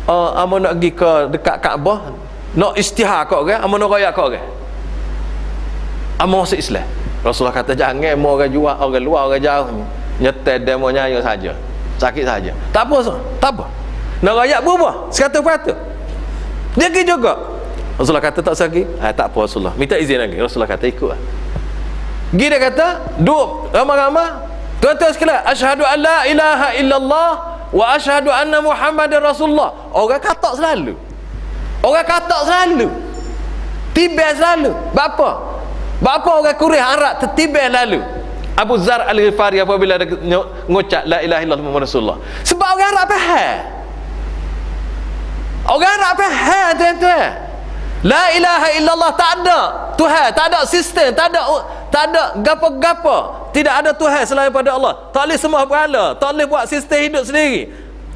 amo nak pergi ke dekat Kaabah, nak istihar kat orang, amo nak royak kat orang, amo masuk Islam. Rasulullah kata jangan mau orang jual, orang luar, orang jauh nyetel demo nyanyi saja, sakit saja, tak apa, tak apa, nak royak berubah 100%. Dia pergi juga. Rasulullah kata tak sakit, tak apa Rasulullah, minta izin lagi. Rasulullah kata ikut lah. Pergi, dia kata duduk ramai-ramai, tuan-tuan sekalian, asyhadu an la ilaha illallah wa asyhadu anna Muhammadar Rasulullah. Orang kata selalu, orang kata selalu, tiba selalu. Bapa orang Quraisy Arab tertiba lalu. Abu Zar Al-Ghifari apabila dia ngucap la ilaha illallah Muhammad Rasulullah. Sebab orang Arab faham. Orang Arab faham tuan-tuan. La ilaha illallah tak ada Tuhan, tak ada sistem, tak ada gapo-gapo. Tidak ada Tuhan selain pada Allah. Tak boleh sembah berhala, tak boleh buat sistem hidup sendiri.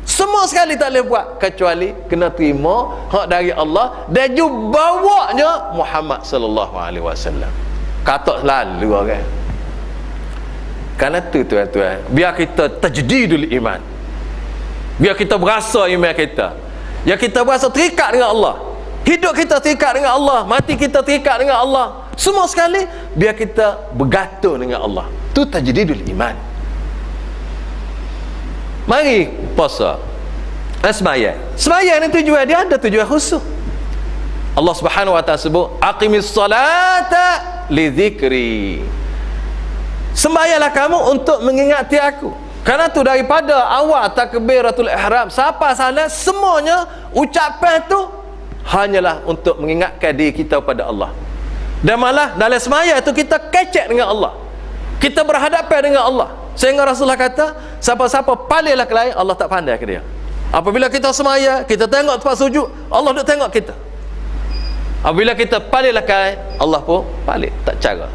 Semua sekali tak boleh buat kecuali kena terima hak dari Allah dan juga bawanya Muhammad sallallahu alaihi wasallam. Kata selalu orang. Kerana tu tuan-tuan, biar kita tajdidul iman. Biar kita berasa iman kita. Ya kita berasa terikat dengan Allah. Hidup kita terikat dengan Allah, mati kita terikat dengan Allah. Semua sekali biar kita bergantung dengan Allah. Tu tajdidul iman. Mari puasa. Sembahyang. Sembahyang ni tujuan dia ada tujuan khusus. Allah Subhanahu wa taala sebut aqimis salata li dzikri. Sembahyanglah kamu untuk mengingati aku. Karena tu daripada awal takbiratul ihram sampai sana semuanya ucapan tu hanyalah untuk mengingatkan diri kita pada Allah. Dan malah dalam sembahyang tu kita kecek dengan Allah. Kita berhadapan dengan Allah. Sehingga Rasulullah kata, siapa-siapa palinglah ke lain, Allah tak pandai ke dia. Apabila kita sembahyang, kita tengok tempat sujud, Allah duk tengok kita. Apabila kita palinglah ke lain, Allah pun paling, tak cara.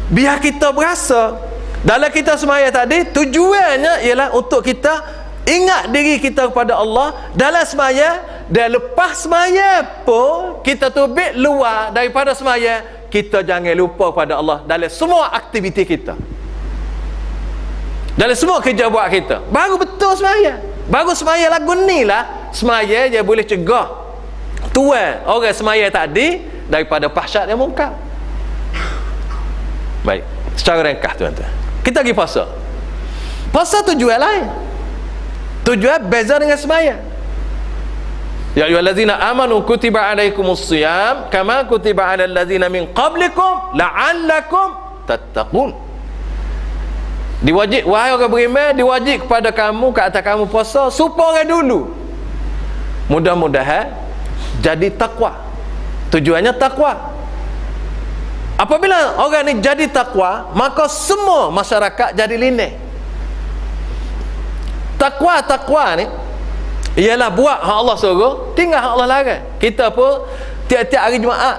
Biar kita berasa dalam kita sembahyang tadi tujuannya ialah untuk kita ingat diri kita kepada Allah dalam sembahyang, dan lepas sembahyang pun kita tubik luar daripada sembahyang, kita jangan lupa pada Allah dalam semua aktiviti kita, dalam semua kerja buat kita. Baru betul sembahyang. Baru sembahyang lagu ni lah sembahyang dia boleh cegah tuan orang sembahyang tadi daripada fahsyat yang mungkar. Baik, secara ringkas tuan-tuan, kita pergi puasa. Puasa tujuan lain. Tujuan beza dengan sembahyang. Ya ayyuhallazina amanu kutiba alaikumus shiyam kama kutiba alal ladzina min qablikum la'allakum tattaqun. Diwajib, wahai orang beriman, diwajib kepada kamu, ke atas kamu puasa supaya orang dulu mudah-mudahan jadi takwa. Tujuannya takwa. Apabila orang ni jadi takwa, maka semua masyarakat jadi lindih. Takwa ni ialah buat hak Allah suruh, tinggal hak Allah larang. Kita pun tiap-tiap hari Jumaat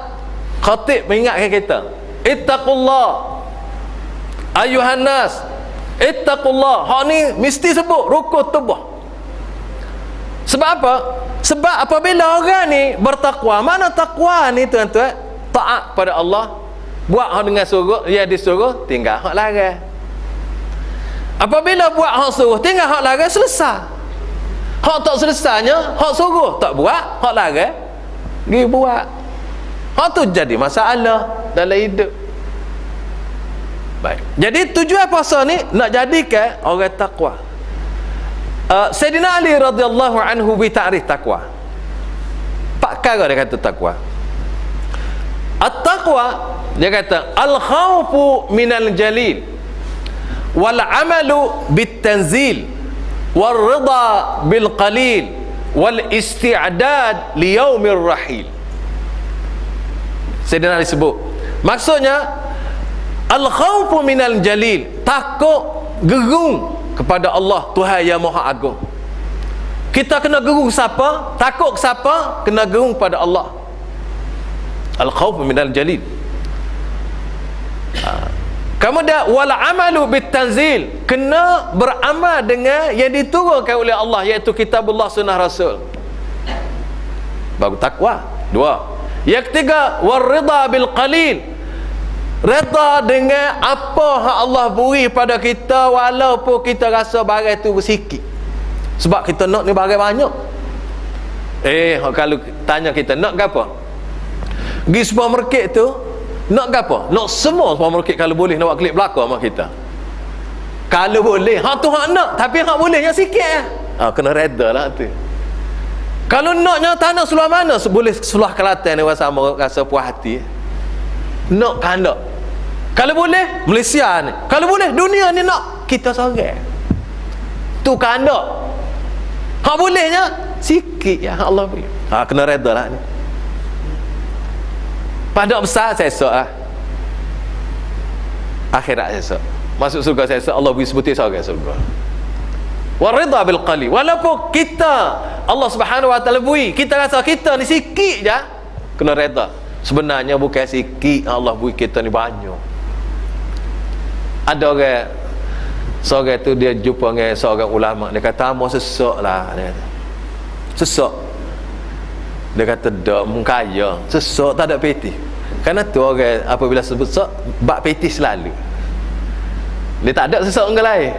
khatib mengingatkan kita, ittaqullah ayuhan nas, ittaqullah. Hak ni mesti sebut rukun tubuh. Sebab apa? Sebab apabila orang ni bertakwa, mana takwa ni tuan-tuan? Taat pada Allah, buat hak dengan suruh, dia disuruh, tinggal hak larang. Apabila buat hak suruh, tinggal hak larang, selesai. Hak tak selesainya, hak suruh tak buat, hak larang pergi buat. Hak tu jadi masalah dalam hidup. Baik. Jadi tujuan puasa ni nak jadikan orang takwa. Sayyidina Ali radhiyallahu anhu bita'rif takwa. Empat perkara dia kata takwa. At-taqwa, dia kata al-khawfu minal jalil wal amalu bit-tanzil wal rida bil qalil wal isti'dad li yaumir rahil. Sayyidina Ali sebut, maksudnya al-khawfu minal jalil, takut gerung kepada Allah Tuhan yang Maha Agung. Kita kena gerung siapa? Takut siapa? Kena gerung pada Allah. Al-khawfu minal jalil. Kemudian wal amalu bitanzil, kena beramal dengan yang diturunkan oleh Allah, iaitu kitabullah sunnah rasul. Baru takwa. Dua. Yang ketiga war rida bil qalil, reda dengan apa hak Allah beri pada kita walaupun kita rasa barang tu bersikit. Sebab kita nak ni barang banyak. Kalau tanya kita nak ke apa? Pergi supermarket tu nak ke apa? Nak semua supermarket kalau boleh nak buat klik belakang sama kita. Kalau boleh, hak tu hak nak, tapi hak bolehnya sikit kena reda lah tu. Kalau naknya tanah seluar mana, boleh seluar Kelantan ni sama rasa puas hati. Nak kan nak. Kalau boleh Malaysia ni, kalau boleh dunia ni nak, kita sorang. Tu kan nak. Hak bolehnya sikit ya Allah beri. Kena reda lah ni. Pada besar saya esok lah. akhirat esok. Masuk surga esok, Allah beri sebutir surga. Waridha bil qalil. Walaupun kita Allah Subhanahu wa taala beri, kita rasa kita ni sikit je, kena redha. Sebenarnya bukan sikit, Allah beri kita ni banyak. Ada orang seorang tu dia jumpa dengan seorang ulama, dia kata amo sesak lah, dia kata. Sesak. Dia kata dak mun kaya, sesak tak ada peti. Karena tu orang apabila sebut sesak bak peti selalu. Dia tak ada sesak orang lain.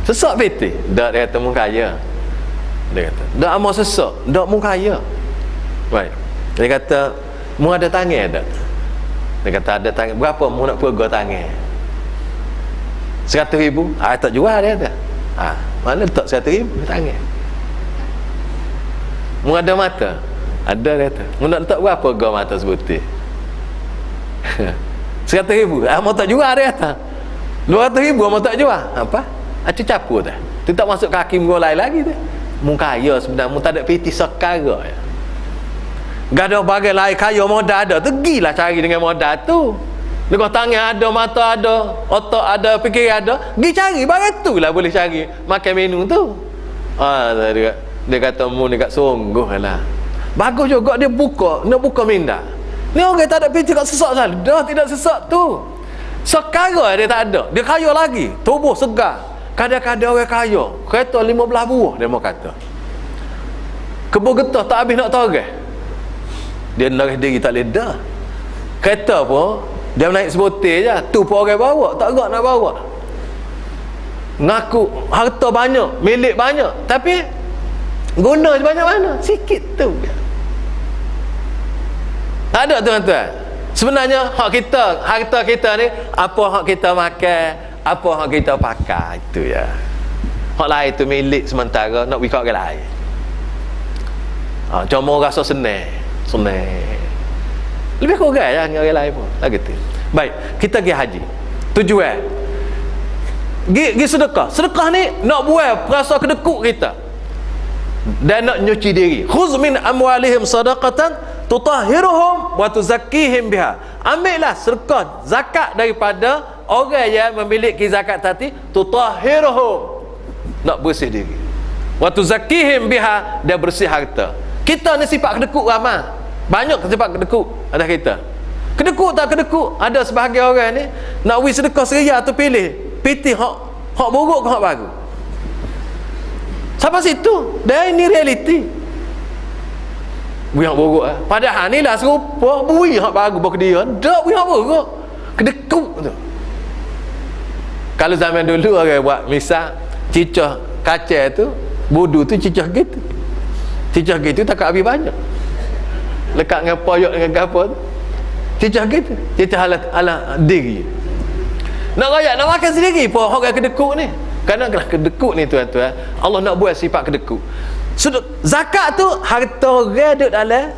Sesak peti. Dak, dia kata mun kaya. Dia kata dak amo sesak, dak mun kaya. Baik. Dia kata mu ada tangan tak? Dia kata ada tangan. Berapa mu nak pegang tangan? 100,000? Tak jual, dia kata. Mana letak 100,000 tangan? Mu ada mata? Ada, dia kata. Mu nak letak berapa gam mata sebutir? 100,000? Mu tak jual, dia kata. 200,000 mu tak jual. Apa? Acik capur tak? Tu tak masuk kaki mu lain lagi tu. Mu kaya sebenarnya, mu tak ada piti sekara ya. Gak ada bagai lain kaya modal ada, pergilah cari dengan modal tu. Dengan tangan ada, mata ada, otak ada, fikir ada, pergi cari bagai tu lah boleh cari makan minum tu. Dia kata mu ni kat sungguh lah. Bagus juga dia buka, nak buka minda. Ni orang tak ada piti kat sesak salah. Dah tidak sesak tu. Sekara dia tak ada. Dia kaya lagi, tubuh segar. Kadang-kadang orang kaya, kereta 15 buah dia mau kata. Kebun getah tak habis nak toreh. Dia nak diri tak boleh dah. Kereta pun dia naik sebutir je, tu pun orang bawa, tak gerak nak bawa. Ngaku harta banyak, milik banyak, tapi guna je banyak mana? Sikit tu. Tak ada tuan-tuan. Sebenarnya hak kita, harta kita ni apa hak kita makan, apa hak kita pakai, itu ya. Hak lain tu milik sementara, nak bagi kat orang lain. Cuma rasa senang. Lebih kurang lah dengan orang lain pun. Lagi tu. Baik, kita pergi haji. Tujuan. Pergi sedekah. Sedekah ni nak buat perasa kedekut kita. Dan nak nyuci diri. Khuz min amwalihim sadaqatan tutahhiruhum wa tuzakkihim biha. Ambillah sedekah zakat daripada orang yang memiliki zakat tadi, tutahhiruhum. Nak bersih diri. Wa tuzakkihim biha, dia bersih harta. Kita ni sifat kedekut ramai. Banyak sifat kedekut ada kita. Kedekut tak kedekut, ada sebahagian orang ni nak wis sedekah seria tu pilih piti hak buruk ke hak bagus. Sampai situ, dah ini realiti. Bui hak buruk padahal ni lah serupa bui hak bagus bagi dia. Dak bui hak buruk. Kedekut tu. Kalau zaman dulu orang buat misal cicah kaca tu, budu tu cicah gitu. Cicah gitu tak habis banyak. Lekat dengan poyok dengan gapo tu. Cicah gitu. Cicah ala diri. Nak rakyat nak makan sendiri pun orang kedekut ni. Kerana kedekut ni tuan-tuan, Allah nak buat sifat kedekut. Zakat tu harta orang duduk dalam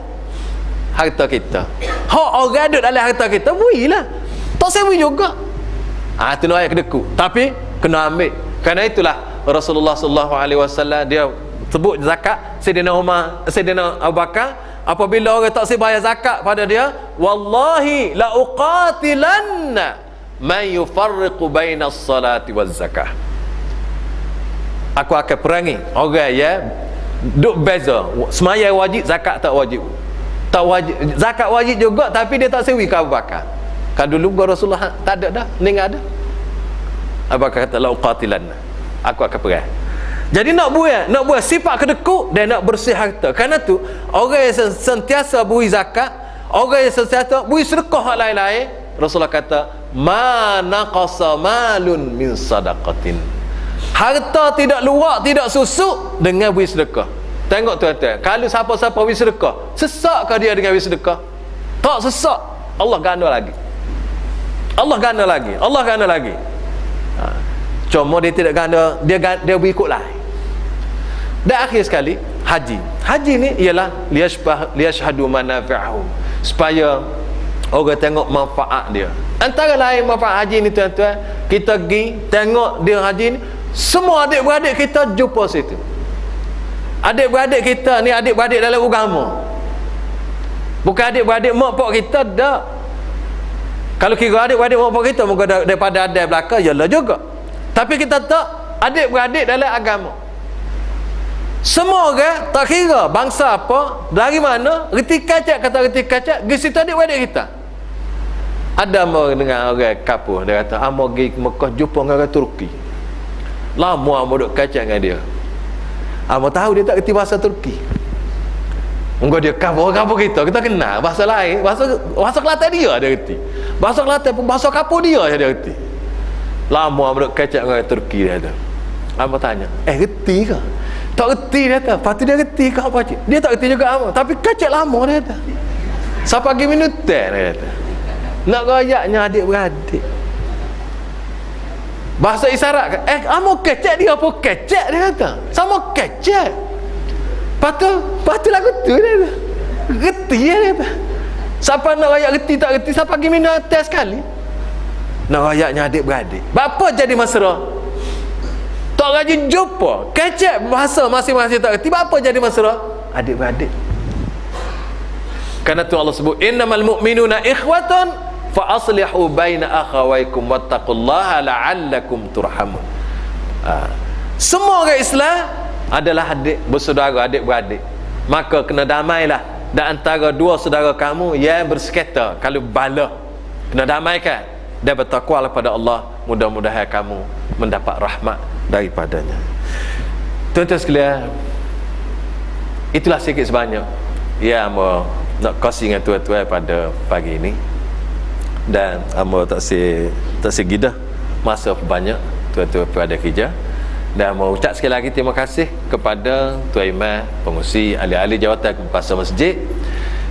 harta kita. Hak orang duduk dalam harta kita, builah. Tak sewi juga. Tu nak ayat kedekut. Tapi kena ambil. Kerana itulah Rasulullah sallallahu alaihi wasallam dia sebut zakat. Sayyidina Umar, Sayyidina Abu Bakar, apabila orang tak bayar zakat pada dia, wallahi la uqatilanna man yufarriqu baina as-salati waz-zakah. Aku akan perangi orang yang duk beza sembahyang wajib, zakat tak wajib. Tak wajib, zakat wajib juga tapi dia tak sewi ke Abu Bakar. Kan dulu Rasulullah tak ada dah, ni ada. Abu Bakar kata la uqatilanna. Aku akan perang. Jadi nak buat sifat kedekut dan nak bersih harta. Kerana tu orang yang sentiasa beri zakat, orang yang sentiasa beri sedekah hak lain-lain, Rasulullah kata ma naqasa malun min sadaqatin. Harta tidak luak, tidak susuk dengan beri sedekah. Tengok tuan-tuan, kalau siapa-siapa beri sedekah, sesakkah dia dengan beri sedekah? Tak sesak. Allah ganda lagi. Allah ganda lagi. Allah ganda lagi. Cuma dia tidak ganda, dia beri ikut lain. Dan akhir sekali haji. Haji ni ialah liyashhadu manafi'ahum, supaya orang tengok manfaat dia. Antara lain manfaat haji ni tuan-tuan, kita pergi tengok dia haji ni, semua adik-beradik kita jumpa situ. Adik-beradik kita ni adik-beradik dalam agama. Bukan adik-beradik mak pak kita dak. Kalau kira adik-beradik apa kita muka daripada adai belakang, yalah juga. Tapi kita tak adik-beradik dalam agama. Semua orang tak kira bangsa apa, dari mana, reti kacak kata reti kacak, di situ adik-beradik kita. Ada orang dengan orang kapuh, dia kata amo pergi Mekah jumpa dengan orang Turki. Lama amo duk kacak dengan dia. Amo tahu dia tak reti bahasa Turki. Engkau dia kapuh kita kenal bahasa lain, bahasa Kelantan dia reti. Bahasa Kelantan pun bahasa kapuh dia reti. Lama amo duk kacak dengan orang Turki dia kata. Amo tanya, reti ke? Tak reti dia kata. Lepas tu dia reti ke apa cik? Dia tak reti juga amo, tapi kacak lama dia kata. Sampai pagi minut teh dia kata. Nak rayaknya adik-beradik. Bahasa isyarat amo kecek dia apa kecek dia kata. Sama kecek. Lepas tu lagu tu dia kata. Reti dia kata. Siapa nak rayak reti tak reti, siapa pergi minum teh sekali. Nak rayaknya adik-beradik. Bapa jadi mesra. Tak rajin jumpa. Kecek bahasa masing-masing tak reti. Bapa jadi mesra? Adik-beradik. Karena tu Allah sebut innamal mu'minuna ikhwatun fa aslihu baina akhawaykum wattaqullaha la'allakum turhamun. Semua orang Islam adalah adik bersaudara, adik-beradik. Maka kena damailah dan antara dua saudara kamu yang bersekita kalau bala. Kena damaikan dan bertakwalah pada Allah, mudah-mudahan kamu mendapat rahmat daripadanya. Tuan-tuan sekalian, itulah sikit sebanyak yang nak kongsi dengan tuan-tuan pada pagi ini. Dan amo tak segidah masa banyak tuan-tuan pada kerja. Dan mau ucap sekali lagi terima kasih kepada Tuan Imam, pengurusi ahli-ahli jawatan pasar masjid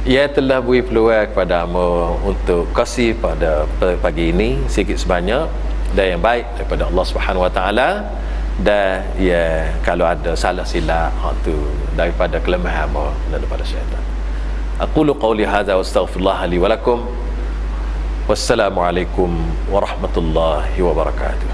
yang telah beri peluang kepada amo untuk kongsi pada pagi ini sikit sebanyak dan yang baik daripada Allah Subhanahu Wa Taala. Dan ya, kalau ada salah silap tu daripada kelemahan amo dan daripada syaitan. Aqulu qawli hadza wa astaghfirullah li wa lakum. Wassalamualaikum warahmatullahi wabarakatuh.